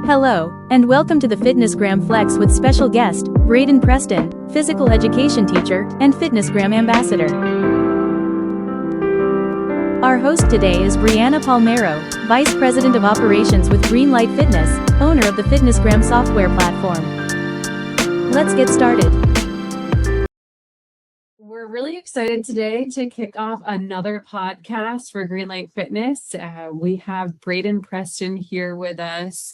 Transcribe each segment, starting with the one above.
Hello, and welcome to the FitnessGram Flex with special guest, Braydon Preston, physical education teacher and FitnessGram ambassador. Our host today is Breanna Palmeiro, Vice President of Operations with Greenlight Fitness, owner of the FitnessGram software platform. Let's get started. We're really excited today to kick off another podcast for Greenlight Fitness. We have Braydon Preston here with us.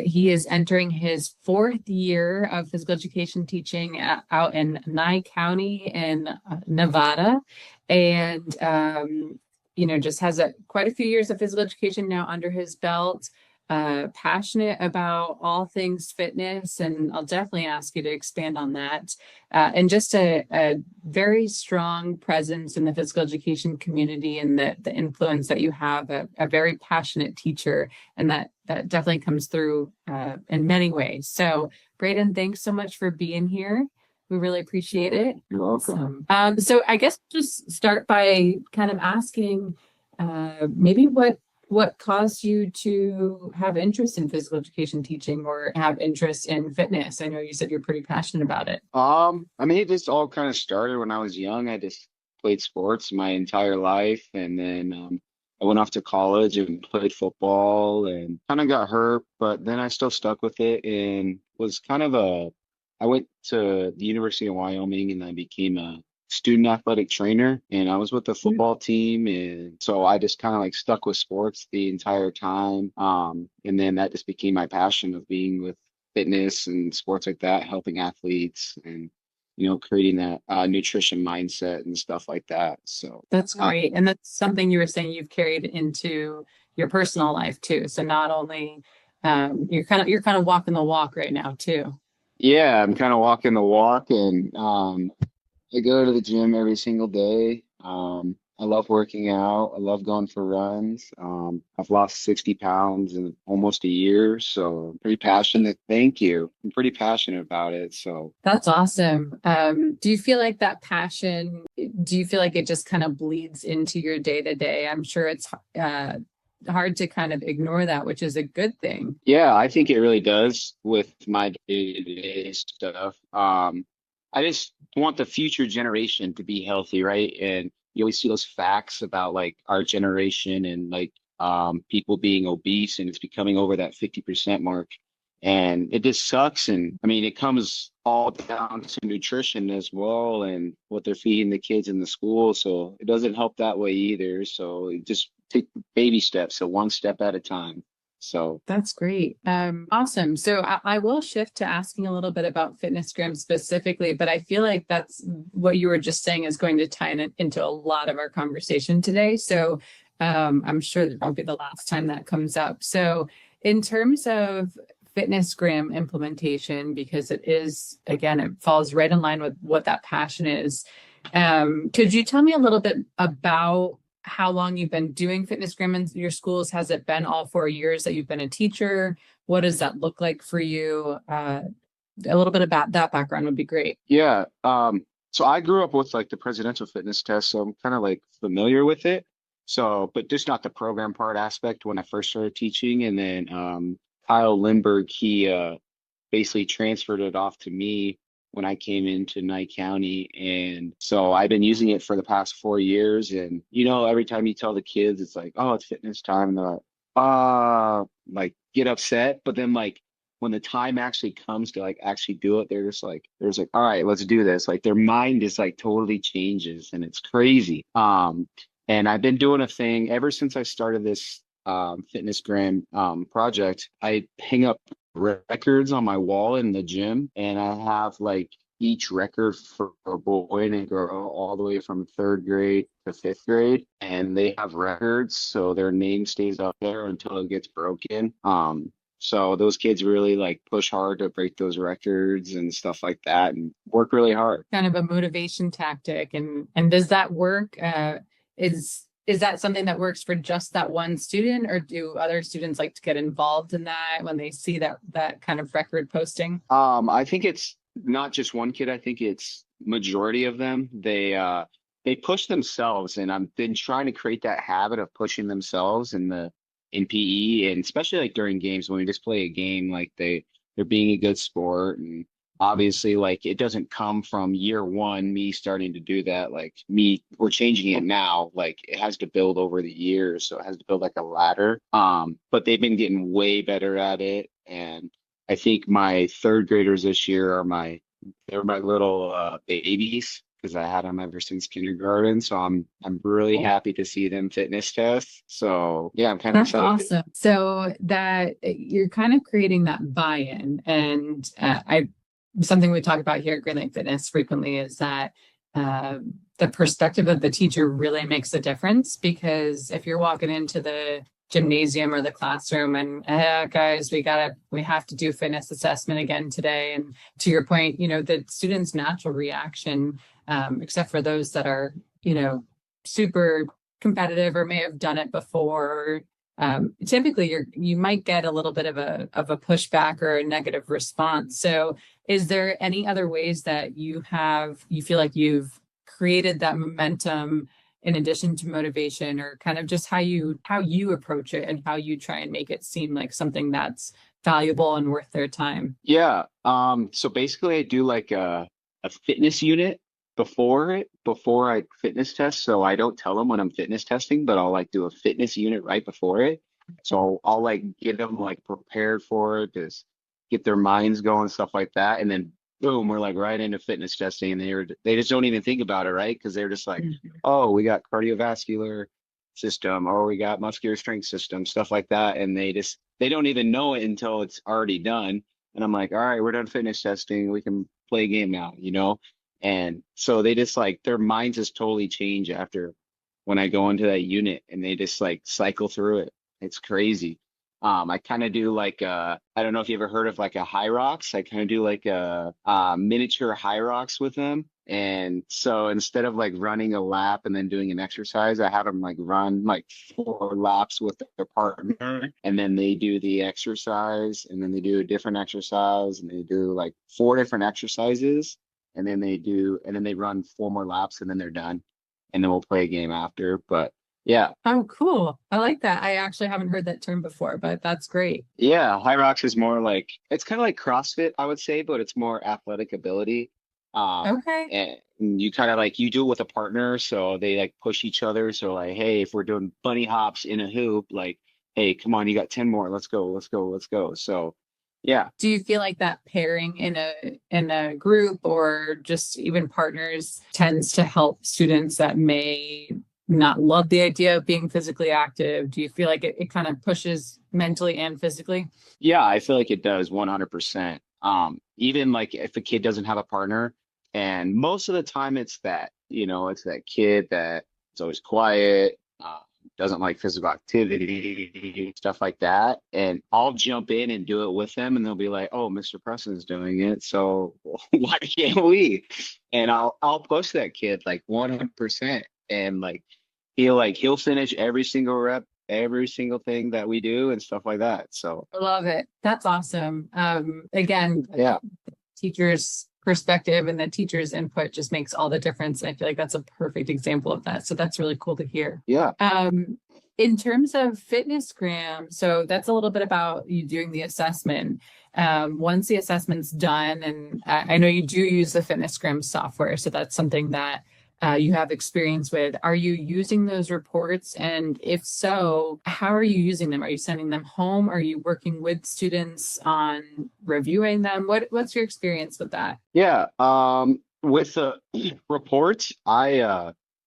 He is entering his 4th year of physical education teaching out in Nye County in Nevada. And, just has quite a few years of physical education now under his belt. Passionate about all things fitness, and I'll definitely ask you to expand on that. And just a very strong presence in the physical education community, and the influence that you have, a very passionate teacher, and that definitely comes through in many ways. So Braydon, thanks so much for being here. We really appreciate it. You're welcome. So I guess just start by kind of asking maybe what caused you to have interest in physical education teaching or have interest in fitness? I know you said you're pretty passionate about it. It just all kind of started when I was young. I just played sports my entire life, and then I went off to college and played football and kind of got hurt, but then I still stuck with it and was I went to the University of Wyoming and I became a student athletic trainer, and I was with the football team, and so I just kind of like stuck with sports the entire time. And then that just became my passion of being with fitness and sports like that, helping athletes and creating that nutrition mindset and stuff like that. So that's great. And that's something you were saying you've carried into your personal life too. So not only you're kind of walking the walk right now too. Yeah, I'm kind of walking the walk, and I go to the gym every single day. I love working out. I love going for runs. I've lost 60 pounds in almost a year, so I'm pretty passionate. Thank you. I'm pretty passionate about it. So that's awesome. Do you feel like that passion, do you feel like it just kind of bleeds into your day to day? I'm sure it's hard to kind of ignore that, which is a good thing. Yeah, I think it really does with my day-to-day stuff. I just want the future generation to be healthy, right? And you always see those facts about like our generation and like people being obese, and it's becoming over that 50% mark. And it just sucks. And I mean, it comes all down to nutrition as well and what they're feeding the kids in the school. So it doesn't help that way either. So just take baby steps, so one step at a time. So that's great. Awesome. So I will shift to asking a little bit about FitnessGram specifically, but I feel like that's what you were just saying is going to tie into a lot of our conversation today. So I'm sure that won't be the last time that comes up. So in terms of FitnessGram implementation, because it is, again, it falls right in line with what that passion is. Could you tell me a little bit about how long you've been doing FitnessGram in your schools? Has it been all 4 years that you've been a teacher? What does that look like for you? A little bit about that background would be great. Yeah. So I grew up with like the presidential fitness test, so I'm kind of like familiar with it. So, but just not the program part aspect when I first started teaching. And then Kyle Lindbergh, he basically transferred it off to me when I came into Nye County. And so I've been using it for the past 4 years. And, every time you tell the kids, it's like, oh, it's fitness time. And they're like, get upset. But then like when the time actually comes to like actually do it, they're like, all right, let's do this. Like their mind is like totally changes, and it's crazy. And I've been doing a thing ever since I started this FitnessGram project. I hang up records on my wall in the gym, and I have like each record for a boy and a girl all the way from 3rd grade to 5th grade, and they have records, so their name stays up there until it gets broken. So those kids really like push hard to break those records and stuff like that, and work really hard. Kind of a motivation tactic. And does that work? Is that something that works for just that one student, or do other students like to get involved in that when they see that kind of record posting? I think it's not just one kid. I think it's majority of them. They push themselves, and I've been trying to create that habit of pushing themselves. And in PE, and especially like during games when we just play a game, like they're being a good sport. And obviously, like it doesn't come from year one, me starting to do that. Like we're changing it now. Like it has to build over the years, so it has to build like a ladder. But they've been getting way better at it, and I think my third graders this year are they're my little babies because I had them ever since kindergarten. So I'm really happy to see them fitness test. So yeah, I'm kind of That's excited. awesome. So that you're kind of creating that buy-in, and I something we talk about here at Green Lake Fitness frequently is that uh, the perspective of the teacher really makes a difference. Because if you're walking into the gymnasium or the classroom and guys, we have to do fitness assessment again today, and to your point, the student's natural reaction, except for those that are super competitive or may have done it before, typically you might get a little bit of a pushback or a negative response. So is there any other ways that you feel like you've created that momentum in addition to motivation, or kind of just how you approach it and how you try and make it seem like something that's valuable and worth their time? Yeah. So basically I do like a fitness unit before I fitness test. So I don't tell them when I'm fitness testing, but I'll like do a fitness unit right before it. So I'll like get them like prepared for it, just get their minds going, stuff like that. And then boom, we're like right into fitness testing, and they just don't even think about it, right? Because they're just like, oh, we got cardiovascular system, or we got muscular strength system, stuff like that. And they don't even know it until it's already done. And I'm like, all right, we're done fitness testing. We can play a game now, you know? And so they just like their minds just totally change after when I go into that unit, and they just like cycle through it. It's crazy. I kind of do like I don't know if you ever heard of like a HYROX. I kind of do like a miniature HYROX with them. And so instead of like running a lap and then doing an exercise, I have them like run like 4 laps with their partner, and then they do the exercise, and then they do a different exercise, and they do like 4 different exercises, and then they run 4 more laps, and then they're done, and then we'll play a game after. But yeah. Oh, cool. I like that. I actually haven't heard that term before, but that's great. Yeah, High Rocks is more like it's kind of like CrossFit, I would say, but it's more athletic ability. Okay. And you kind of like you do it with a partner, so they like push each other. So like, hey, if we're doing bunny hops in a hoop, like, hey, come on, you got 10 more. Let's go, let's go, let's go. So yeah. Do you feel like that pairing in a group or just even partners tends to help students that may not love the idea of being physically active? Do you feel like it kind of pushes mentally and physically? Yeah, I feel like it does 100%. Even like if a kid doesn't have a partner, and most of the time it's that kid that is always quiet, doesn't like physical activity, stuff like that. And I'll jump in and do it with them, and they'll be like, "Oh, Mr. Preston's doing it, so why can't we?" And I'll push that kid like 100%, and he'll finish every single rep, every single thing that we do and stuff like that. So I love it. That's awesome. Again, yeah, teacher's perspective and the teacher's input just makes all the difference. I feel like that's a perfect example of that. So that's really cool to hear. yeah. In terms of FitnessGram, so that's a little bit about you doing the assessment. Once the assessment's done, and I know you do use the FitnessGram software, so that's something that you have experience with. Are you using those reports? And if so, how are you using them? Are you sending them home? Are you working with students on reviewing them? What's your experience with that? Yeah. With the reports,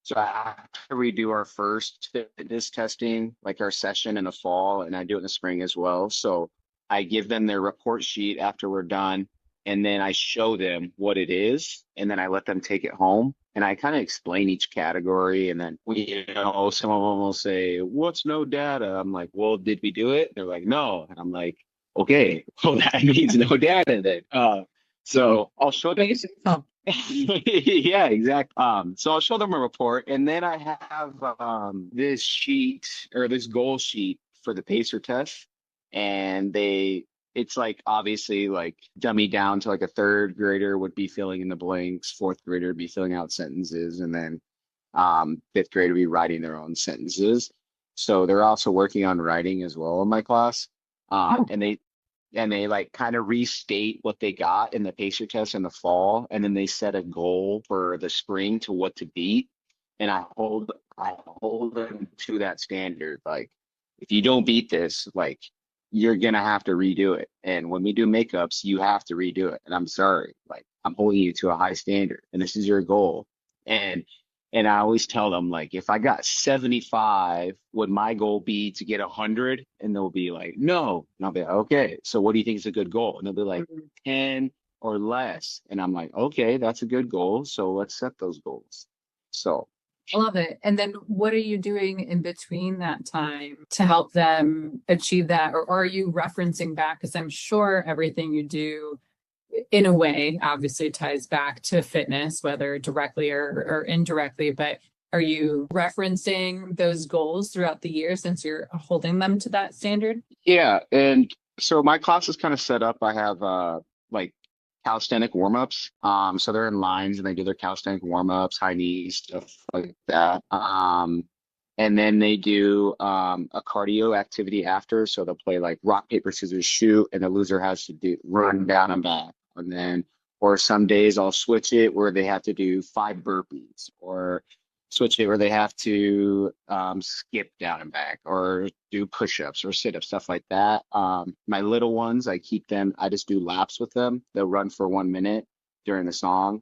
so after we do our first fitness testing, like our session in the fall, and I do it in the spring as well. So I give them their report sheet after we're done, and then I show them what it is, and then I let them take it home, and I kind of explain each category, and then some of them will say, "What's no data?" I'm like, "Well, did we do it?" They're like, "No," and I'm like, "Okay, well that means no data then." So I'll show them. Yeah, exactly. So I'll show them a report, and then I have this sheet or this goal sheet for the pacer test, and it's like obviously like dummy down to like a third grader would be filling in the blanks, fourth grader would be filling out sentences, and then fifth grader would be writing their own sentences. So they're also working on writing as well in my class. Oh, And they like kind of restate what they got in the pacer test in the fall, and then they set a goal for the spring to what to beat. And I hold them to that standard. Like, if you don't beat this, like, you're gonna have to redo it. And when we do makeups, you have to redo it. And I'm sorry, like, I'm holding you to a high standard, and this is your goal. And and I always tell them, like, if I got 75, would my goal be to get 100? And they'll be like, no. And I'll be like, okay, so what do you think is a good goal? And they'll be like, mhm. 10 or less. And I'm like, okay, that's a good goal. So let's set those goals. So, I love it. And then what are you doing in between that time to help them achieve that? Or are you referencing back? Because I'm sure everything you do in a way obviously ties back to fitness, whether directly or indirectly, but are you referencing those goals throughout the year since you're holding them to that standard? yeah. And so my class is kind of set up. I have like calisthenic warm-ups. So they're in lines and they do their calisthenic warm-ups, high knees, stuff like that. And then they do a cardio activity after. So they'll play like rock, paper, scissors, shoot, and the loser has to do run down and back. And then, or some days I'll switch it where they have to do 5 burpees, or switch it where they have to skip down and back, or do push-ups or sit-ups, stuff like that. My little ones, I just do laps with them. They'll run for 1 minute during the song.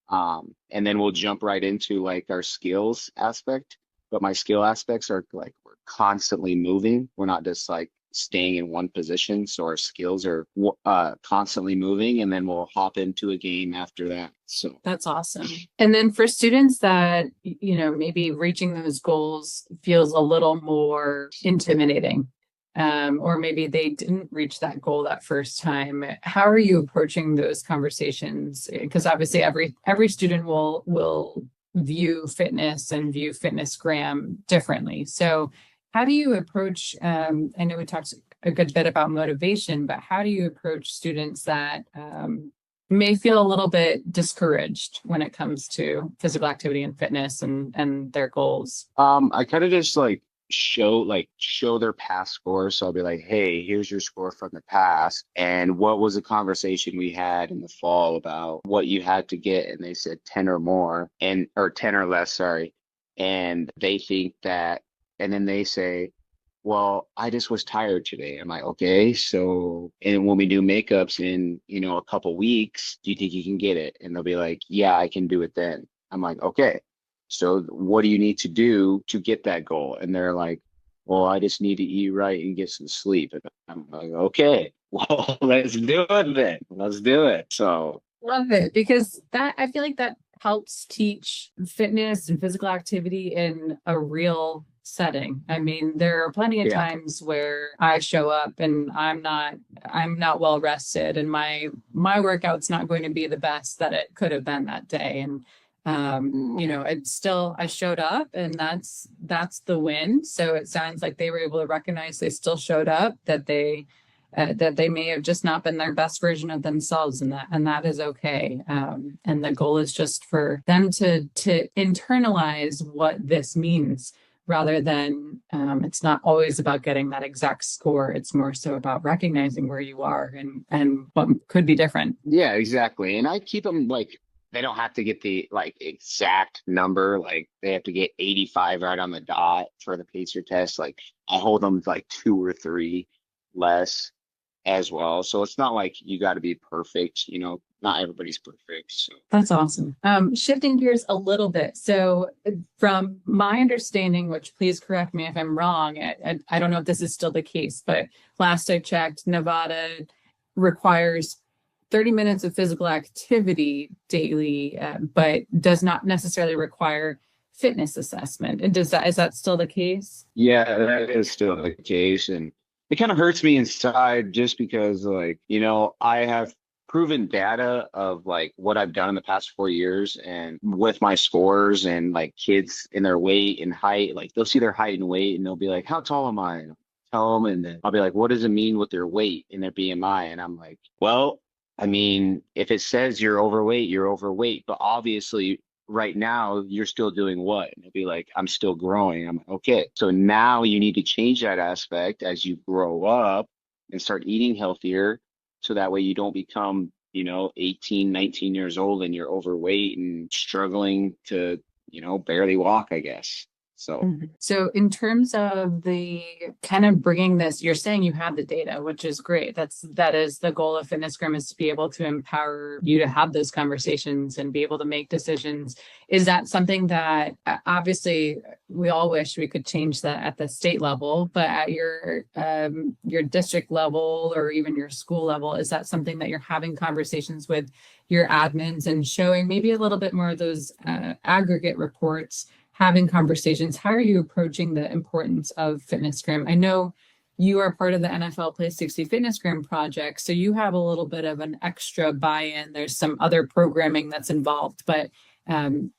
And then we'll jump right into like our skills aspect. But my skill aspects are like we're constantly moving. We're not just like staying in one position. So our skills are constantly moving, and then we'll hop into a game after that. So That's awesome. And then for students that, maybe reaching those goals feels a little more intimidating, or maybe they didn't reach that goal that first time, how are you approaching those conversations? Because obviously every student will view fitness and view FitnessGram differently. So how do you approach, I know we talked a good bit about motivation, but how do you approach students that may feel a little bit discouraged when it comes to physical activity and fitness and their goals? I kind of just like show their past scores. So I'll be like, hey, here's your score from the past. And what was the conversation we had in the fall about what you had to get? And they said 10 or more, or 10 or less, sorry. And they think that, and then they say, well, I just was tired today. I'm like, okay, so, and when we do makeups in, a couple weeks, do you think you can get it? And they'll be like, yeah, I can do it then. I'm like, okay, so what do you need to do to get that goal? And they're like, well, I just need to eat right and get some sleep. And I'm like, okay, well, let's do it then. Let's do it. So, Love it, because that I feel like that helps teach fitness and physical activity in a real setting. I mean, there are plenty of yeah. times where I show up and I'm not well rested, and my workout's not going to be the best that it could have been that day. And it's still, I showed up, and that's the win. So it sounds like they were able to recognize they still showed up, that they may have just not been their best version of themselves, and that is okay. And the goal is just for them to internalize what this means, rather than it's not always about getting that exact score. It's more so about recognizing where you are and what could be different. Yeah, exactly. And I keep them like they don't have to get the like exact number. Like they have to get 85 right on the dot for the pacer test. Like I hold them like 2 or 3 less as well. So it's not like you got to be perfect. Not everybody's perfect. So That's awesome. Shifting gears a little bit. So, from my understanding, which please correct me if I'm wrong, I don't know if this is still the case, but last I checked, Nevada requires 30 minutes of physical activity daily, but does not necessarily require fitness assessment. And is that still the case? yeah, that is still the case. And it kind of hurts me inside just because like, I have proven data of like what I've done in the past 4 years and with my scores, and like kids in their weight and height, like they'll see their height and weight and they'll be like, how tall am I? And I'll tell them, and then I'll be like, what does it mean with their weight and their BMI? And I'm like, well, I mean, if it says you're overweight, you're overweight, but obviously right now you're still doing what? And it'd be like, I'm still growing. I'm like, okay. So now you need to change that aspect as you grow up and start eating healthier. So that way you don't become, 18, 19 years old and you're overweight and struggling to, barely walk, I guess. So Mhm. So in terms of the kind of bringing this, you're saying you have the data, which is great. That is the goal of FitnessGram, is to be able to empower you to have those conversations and be able to make decisions. Is that something that obviously we all wish we could change that at the state level, but at your district level or even your school level, is that something that you're having conversations with your admins and showing maybe a little bit more of those aggregate reports, having conversations? How are you approaching the importance of FitnessGram? I know you are part of the NFL Play 60 FitnessGram project, so you have a little bit of an extra buy-in. There's some other programming that's involved, but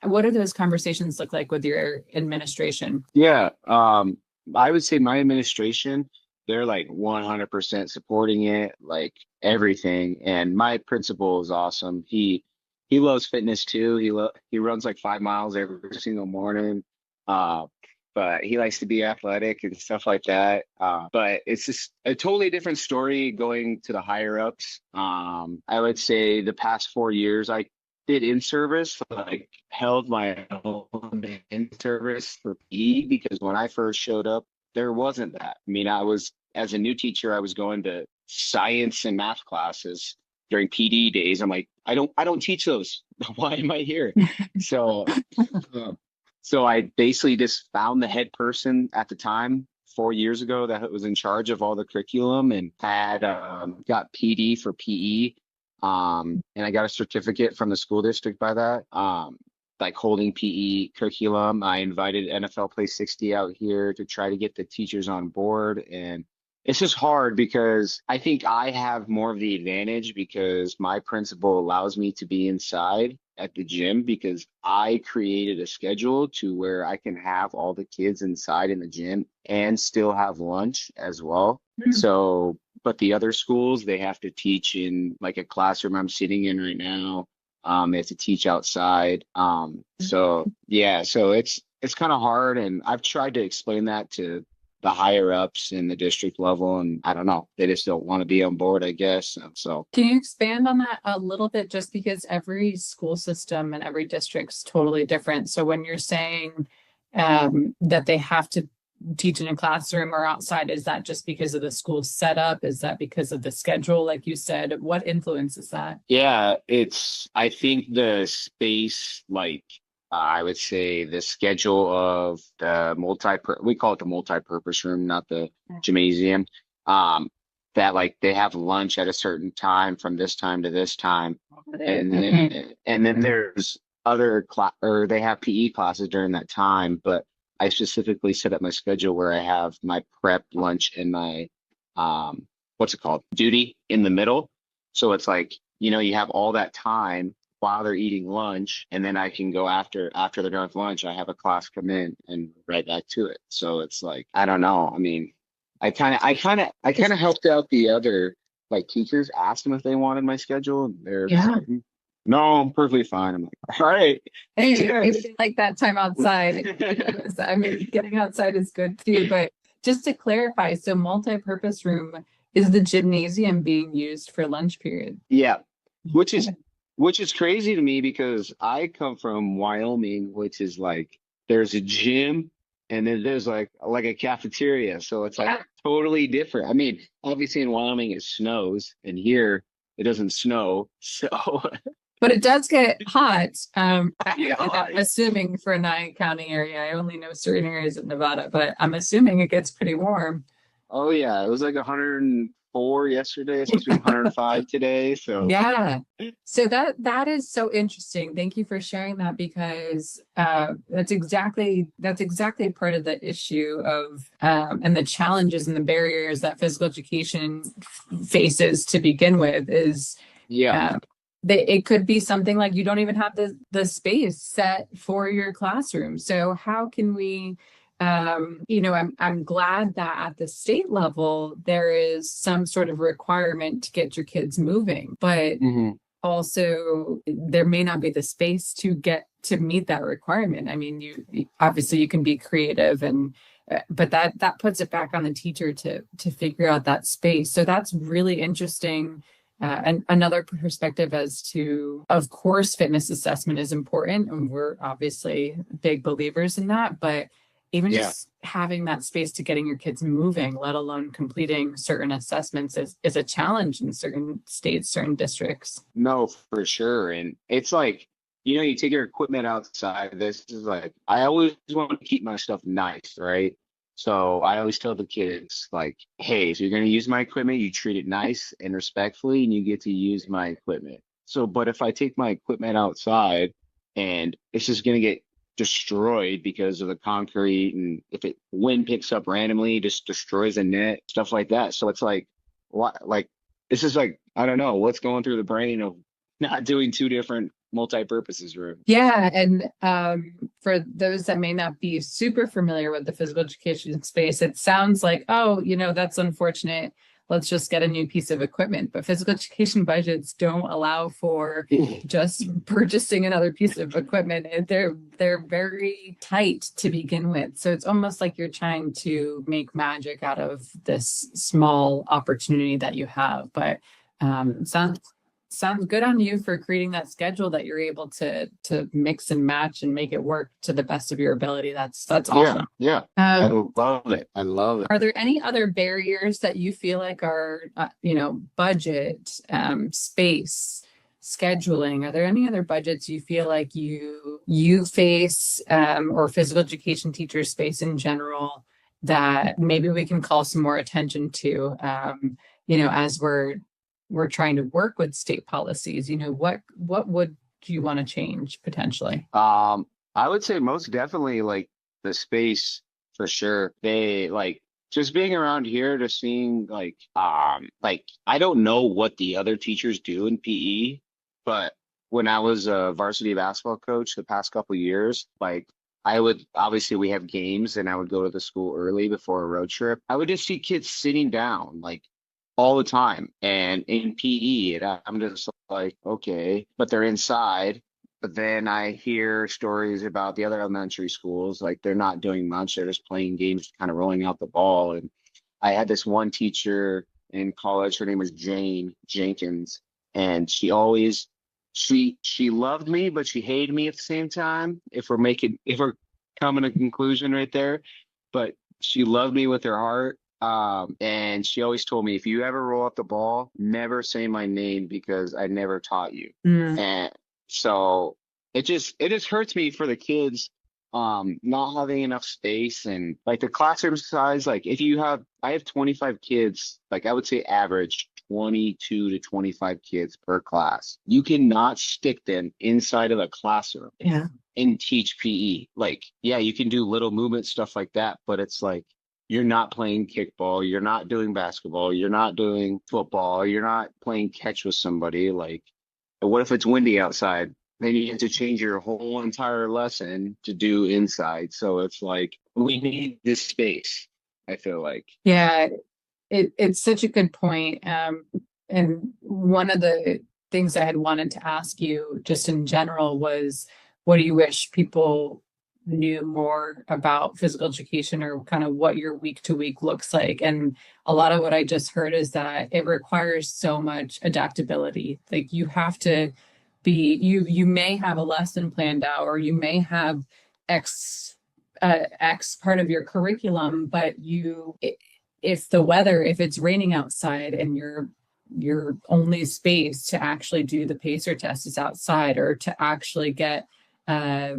what do those conversations look like with your administration? yeah, I would say my administration, they're like 100% supporting it, like everything. And my principal is awesome. He loves fitness too. He runs like 5 miles every single morning. Uh, but he likes to be athletic and stuff like that. But it's just a totally different story going to the higher ups. I would say the past 4 years I did in service, like held my own in service for PE, because when I first showed up, there wasn't that. I mean, as a new teacher, I was going to science and math classes during PD days. I'm like, I don't teach those. Why am I here? So, uh, so I basically just found the head person at the time 4 years ago that was in charge of all the curriculum, and had got PD for PE. And I got a certificate from the school district by that. Like holding PE curriculum. I invited NFL Play 60 out here to try to get the teachers on board. And it's just hard because I think I have more of the advantage because my principal allows me to be inside at the gym, because I created a schedule to where I can have all the kids inside in the gym and still have lunch as well. So, but the other schools, they have to teach in like a classroom I'm sitting in right now. They have to teach outside. So yeah, so it's kind of hard, and I've tried to explain that to the higher ups in the district level, and I don't know, they just don't want to be on board, I guess. So Can you expand on that a little bit, just because every school system and every district's totally different? So when you're saying that they have to teach in a classroom or outside, is that just because of the school setup? Is that because of the schedule, like you said? What influences that? yeah, I think the space, like I would say the schedule of the we call it the multi-purpose room, not the gymnasium. Um, that like they have lunch at a certain time from this time to this time, and then there's other class, or they have PE classes during that time. But I specifically set up my schedule where I have my prep, lunch, and my what's it called, duty in the middle. So it's like, you have all that time while they're eating lunch, and then I can go after they're done with lunch. I have a class come in and right back to it. So it's like, I don't know. I mean, I kind of helped out the other like teachers, asked them if they wanted my schedule, and they're just Yeah. like, no, I'm perfectly fine. I'm like, all right. Hey, maybe they like that time outside. I mean, getting outside is good too. But just to clarify, so multi-purpose room, is the gymnasium being used for lunch period? Yeah, which is which is crazy to me because I come from Wyoming, which is like there's a gym and then there's like a cafeteria. So it's like Yeah. totally different. I mean, obviously in Wyoming it snows, and here it doesn't snow. So But it does get hot. Yeah. I'm assuming for Nye County area. I only know certain areas of Nevada, but I'm assuming it gets pretty warm. Oh yeah, it was like 104 yesterday. It's supposed to be 105 today. So Yeah. So that is so interesting. Thank you for sharing that, because that's exactly part of the issue of and the challenges and the barriers that physical education faces to begin with is yeah. it could be something like you don't even have the space set for your classroom. So how can we I'm glad that at the state level there is some sort of requirement to get your kids moving, but Mhm. also there may not be the space to get to meet that requirement. I mean, obviously you can be creative but that puts it back on the teacher to figure out that space. So that's really interesting. And another perspective as to, of course, fitness assessment is important, and we're obviously big believers in that, but even just having that space to getting your kids moving, let alone completing certain assessments is a challenge in certain states, certain districts. No, for sure. And it's like, you take your equipment outside. This is like, I always want to keep my stuff nice, right? So I always tell the kids, like, hey, if you're going to use my equipment, you treat it nice and respectfully, and you get to use my equipment. So, but if I take my equipment outside and it's just going to get destroyed because of the concrete, and if it wind picks up randomly, it just destroys the net, stuff like that. So it's like, what, like, this is like, I don't know what's going through the brain of not doing two different multi-purposes room. Yeah, and for those that may not be super familiar with the physical education space, it sounds like, oh, that's unfortunate. Let's just get a new piece of equipment. But physical education budgets don't allow for just purchasing another piece of equipment. And they're very tight to begin with. So it's almost like you're trying to make magic out of this small opportunity that you have. But sounds good on you for creating that schedule that you're able to mix and match and make it work to the best of your ability. That's awesome. Yeah. I love it. I love it. Are there any other barriers that you feel like are, budget, space, scheduling? Are there any other budgets you feel like you face, or physical education teachers space in general, that maybe we can call some more attention to, as we're trying to work with state policies? What would you want to change potentially? I would say most definitely like the space, for sure. They like just being around here, to seeing like I don't know what the other teachers do in PE, but when I was a varsity basketball coach the past couple of years, like I would, obviously we have games and I would go to the school early before a road trip. I would just see kids sitting down like all the time, and in PE, and I'm just like, okay, but they're inside. But then I hear stories about the other elementary schools, like they're not doing much. They're just playing games, kind of rolling out the ball. And I had this one teacher in college. Her name was Jane Jenkins, and she loved me, but she hated me at the same time. If we're coming to a conclusion right there, but she loved me with her heart. And she always told me, if you ever roll up the ball, never say my name because I never taught you. And so it just hurts me for the kids, not having enough space, and like the classroom size. Like I have 25 kids, like I would say average 22 to 25 kids per class. You cannot stick them inside of the classroom and teach PE. Like, yeah, you can do little movement stuff like that, but it's like, you're not playing kickball, you're not doing basketball, you're not doing football, you're not playing catch with somebody. Like, what if it's windy outside? Then you have to change your whole entire lesson to do inside. So it's like, we need this space, I feel like. Yeah, it's such a good point. And one of the things I had wanted to ask you just in general was, what do you wish people knew more about physical education, or kind of what your week to week looks like? And a lot of what I just heard is that it requires so much adaptability. Like, you have to you may have a lesson planned out, or you may have X part of your curriculum, but if it's raining outside and your only space to actually do the pacer test is outside, or to actually get a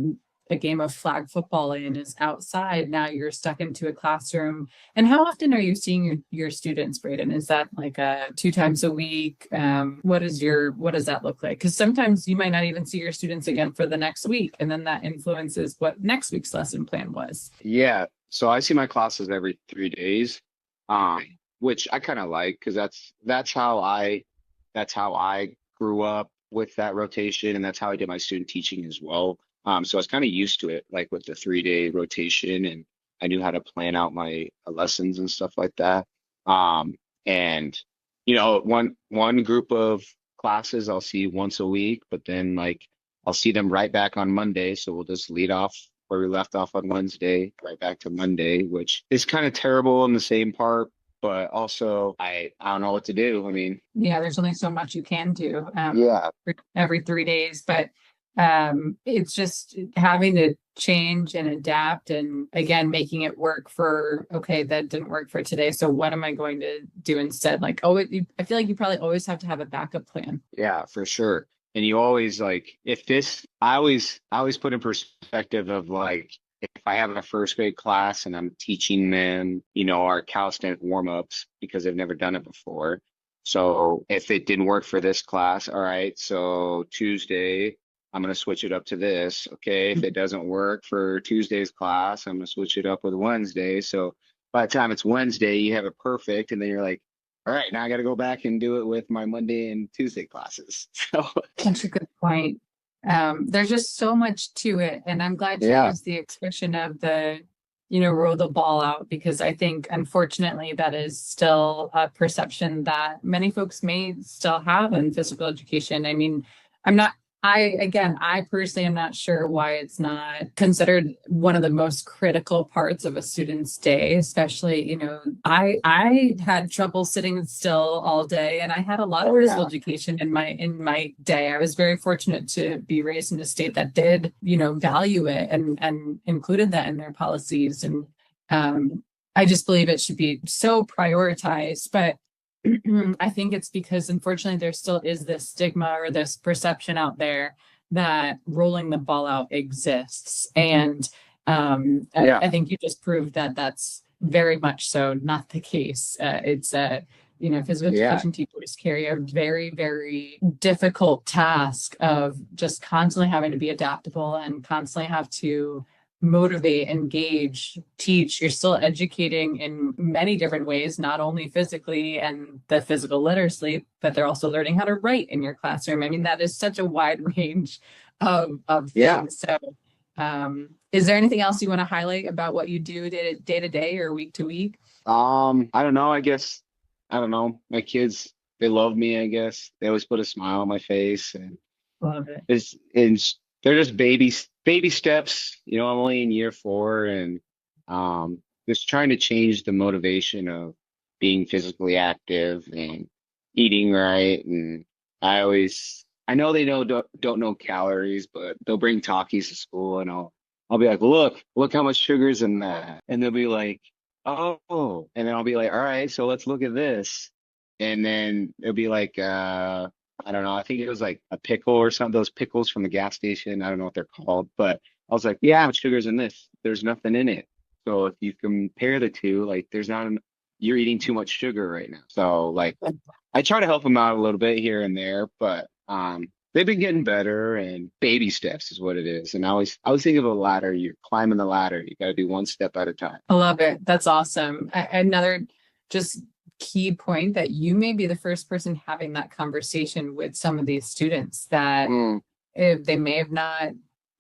game of flag football in is outside, now you're stuck into a classroom. And how often are you seeing your students, Braydon? Is that like 2 times a week? What does that look like? Because sometimes you might not even see your students again for the next week, and then that influences what next week's lesson plan was. Yeah, so I see my classes every 3 days, which I kind of like, because that's how I grew up with that rotation, and that's how I did my student teaching as well. So I was kind of used to it, like with the 3-day rotation, and I knew how to plan out my lessons and stuff like that. And one group of classes I'll see once a week, but then like I'll see them right back on Monday. So we'll just lead off where we left off on Wednesday, right back to Monday, which is kind of terrible in the same part, but also I don't know what to do. I mean, Yeah, there's only so much you can do yeah, for every 3 days, but it's just having to change and adapt, and again making it work for, okay, that didn't work for today, so what am I going to do instead? Like, oh, I feel like you probably always have to have a backup plan. yeah, for sure. And you always like if this I always put in perspective of like if I have a first grade class and I'm teaching them, our calisthenic warm-ups because they've never done it before. So if it didn't work for this class, all right, so Tuesday I'm gonna switch it up to this. Okay, if it doesn't work for Tuesday's class, I'm gonna switch it up with Wednesday. So by the time it's Wednesday, you have it perfect, and then you're like, all right, now I got to go back and do it with my Monday and Tuesday classes. So, That's a good point. There's just so much to it, and I'm glad you yeah, used the expression of the, roll the ball out, because I think unfortunately that is still a perception that many folks may still have in physical education. I mean, I'm not. I personally am not sure why it's not considered one of the most critical parts of a student's day, especially, I had trouble sitting still all day, and I had a lot of physical yeah, education in my day. I was very fortunate to be raised in a state that did, value it and included that in their policies. And I just believe it should be so prioritized. But I think it's because unfortunately there still is this stigma or this perception out there that rolling the ball out exists. And yeah, I think you just proved that that's very much so not the case. It's physical yeah, education teachers carry a very, very difficult task of just constantly having to be adaptable and constantly have to motivate, engage, teach. You're still educating in many different ways, not only physically and the physical literacy, but they're also learning how to write in your classroom. I mean, that is such a wide range of yeah. things. So, is there anything else you want to highlight about what you do day to day or week to week? I don't know. I guess I don't know. My kids, they love me. I guess they always put a smile on my face, and Love it. they're just baby steps. I'm only in year 4, and just trying to change the motivation of being physically active and eating right. And I know they don't know calories, but they'll bring Takis to school, and I'll be like, look how much sugar's in that, and they'll be like, oh, and then I'll be like, all right, so let's look at this, and then it'll be like, I don't know. I think it was like a pickle or something, those pickles from the gas station. I don't know what they're called, but I was like, yeah, how much sugar's in this? There's nothing in it. So if you compare the two, like you're eating too much sugar right now. So like I try to help them out a little bit here and there, but they've been getting better, and baby steps is what it is. And I always think of a ladder. You're climbing the ladder. You got to do one step at a time. I love it. That's awesome. Another just key point that you may be the first person having that conversation with some of these students that Mm, if they may have not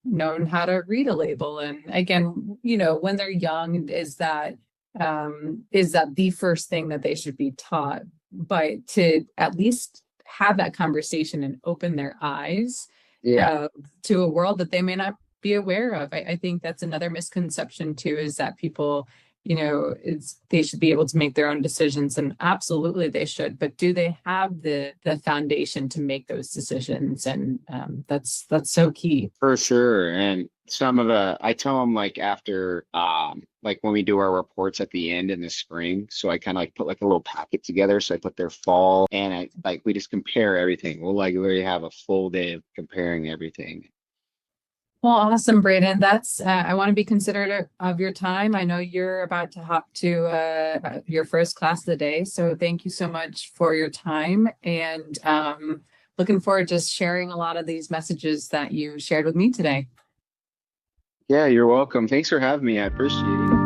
known how to read a label. And again, when they're young, is that the first thing that they should be taught? But to at least have that conversation and open their eyes yeah, to a world that they may not be aware of. I think that's another misconception too, is that people, they should be able to make their own decisions, and absolutely they should. But do they have the foundation to make those decisions? And that's so key. for sure. And I tell them like after, like when we do our reports at the end in the spring, so I kind of like put like a little packet together. So I put their fall, and we just compare everything. We'll like literally have a full day of comparing everything. Well, awesome, Braydon. That's I want to be considerate of your time. I know you're about to hop to your first class of the day, so thank you so much for your time, and looking forward to sharing a lot of these messages that you shared with me today. Yeah, you're welcome. Thanks for having me. I appreciate it.